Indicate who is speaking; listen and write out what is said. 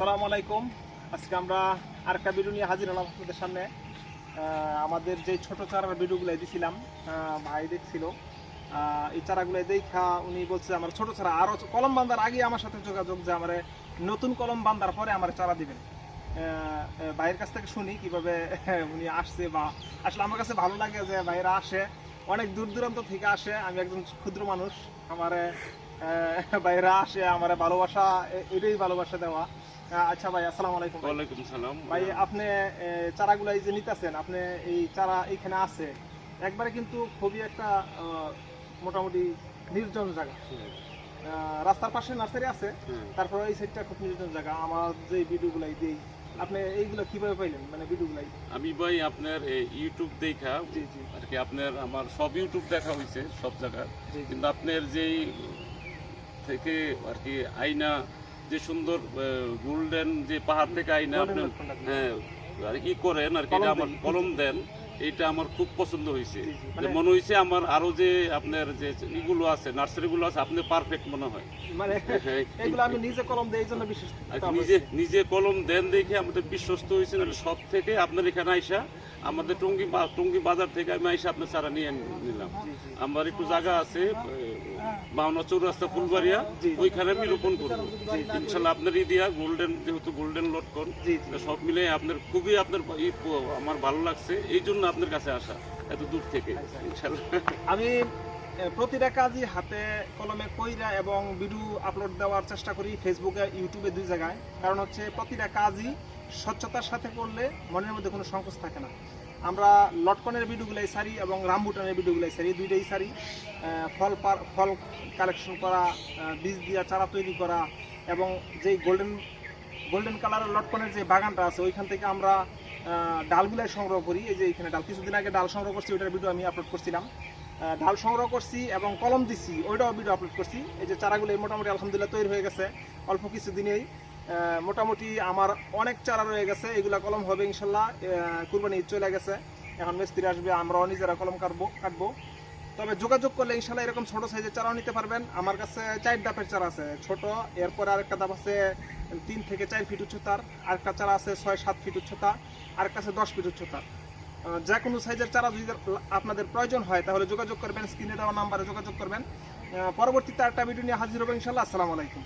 Speaker 1: আসসালামু আলাইকুম। আজকে আমরা আরেকটা ভিডিও নিয়ে হাজির হলাম আপনাদের সামনে। আমাদের যে ছোট চারার ভিডিওগুলো দিয়েছিলাম, ভাই দেখছিল এই চারাগুলো দেখা উনি বলছে আমার ছোট চারা আরও কলম বান্ধার আগে আমার সাথে যোগাযোগ, যে আমার নতুন কলম বান্ধার পরে আমার চারা দিবেন। ভাইয়ের কাছ থেকে শুনি কিভাবে উনি আসছে, বা আসলে আমার কাছে ভালো লাগে যে ভাইয়েরা আসে, অনেক দূর দূরান্ত থেকে আসে। আমি একজন ক্ষুদ্র মানুষ, আমার ভাইয়েরা আসে, আমার ভালোবাসা এটাই ভালোবাসা দেওয়া। আচ্ছা ভাই, আসসালামু আলাইকুম।
Speaker 2: ওয়ালাইকুম সালাম
Speaker 1: ভাই, আপনি চারাগুলো এই যে নিতেছেন, আপনি এই চারা এইখানে আছে একবারে কিন্তু খুবই একটা মোটামুটি নির্জন জায়গা। রাস্তার পাশে নার্সারি আছে, তারপরে এই সাইডটা খুব নির্জন জায়গা। আমার যে ভিডিওগুলাই দিই, আপনি এইগুলো কিভাবে পাইলেন, মানে ভিডিওগুলাই?
Speaker 2: আমি ভাই আপনার ইউটিউব দেখা আর কি, আপনার আমার সব ইউটিউব দেখা হয়েছে সব জায়গা, কিন্তু আপনার যেই থেকে আর কি আইনা, যে সুন্দর গোল্ডেন যে পাহাড় থেকে আইনা আপনি আর কি করেন আর কি, আমার কলম দেন, এইটা আমার খুব পছন্দ হয়েছে। মনে হয়েছে আমার আরো যে আপনার যে ইগুলো আছে, নার্সারিগুলো আছে, আপনি পারফেক্ট মনে হয়।
Speaker 1: মানে এগুলো আমি নিজে কলম দেই, এই জন্য বিশেষ
Speaker 2: নিজে কলম দেন দেখে আমাদের বিশ্বস্ত হয়েছে। সব থেকে আপনার এখানে আইসা, আমাদের টঙ্গী বাজার থেকে আমি আইসা আপনার চারা নিয়ে নিলাম। আমার একটু জায়গা আছে বাউনা চৌরাস্তা ফুলবাড়িয়া, ওইখানে আমি রোপণ করবো ইনশাল্লাহ। আপনার দিয়া গোল্ডেন, যেহেতু গোল্ডেন লটকন, সব মিলে আপনার খুবই আপনার আমার ভালো লাগছে, এই জন্য আপনার কাছে আসা এত দূর থেকে ইনশাল্লাহ।
Speaker 1: আমি প্রতিটা কাজই হাতে কলমে কইরা এবং ভিডিও আপলোড দেওয়ার চেষ্টা করি ফেসবুকে, ইউটিউবে, দুই জায়গায়। কারণ হচ্ছে প্রতিটা কাজই স্বচ্ছতার সাথে করলে মনের মধ্যে কোনো সংকোচ থাকে না। আমরা লটকনের ভিডিওগুলাই সারি এবং রামবুটানের ভিডিওগুলাই সারি, দুইটাই সারি। ফল কালেকশন করা, বীজ দিয়া চারা তৈরি করা, এবং যেই গোল্ডেন কালারের লটকনের যে বাগানটা আছে, ওইখান থেকে আমরা ডালগুলাই সংগ্রহ করি। এই যে এখানে ডাল, কিছুদিন আগে ডাল সংগ্রহ করছি, ওইটার ভিডিও আমি আপলোড করছিলাম। ডাল সংগ্রহ করছি এবং কলম দিছি, ওইটাও ভিডিও আপলোড করছি। এই যে চারাগুলো মোটামুটি আলহামদুলিল্লাহ তৈরি হয়ে গেছে অল্প কিছুদিনেই। মোটামুটি আমার অনেক চারা রয়ে গেছে, এগুলা কলম হবে ইনশাল্লাহ। কুরবানি ঈদ চলে গেছে, এখন মিস্ত্রি আসবে, আমরাও নিজেরা কলম কাটবো। তবে যোগাযোগ করলে ইনশাল্লাহ এরকম ছোট সাইজের চারাও নিতে পারবেন। আমার কাছে 4 ধাপের চারা আছে ছোট, এরপরে আরেকটা ধাপ আছে 3 থেকে 4 ফিট উচ্চতার, আরেকটা চারা আছে 6-7 ফিট উচ্চতা, আরেকটা আছে 10 ফিট উচ্চতার। যে কোনো সাইজের চারা যদি আপনাদের প্রয়োজন হয় তাহলে যোগাযোগ করবেন, স্ক্রিনে দেওয়া নাম্বারে যোগাযোগ করবেন। পরবর্তীতে একটা ভিডিও নিয়ে হাজির হবো ইনশাল্লাহ। আসসালামু আলাইকুম।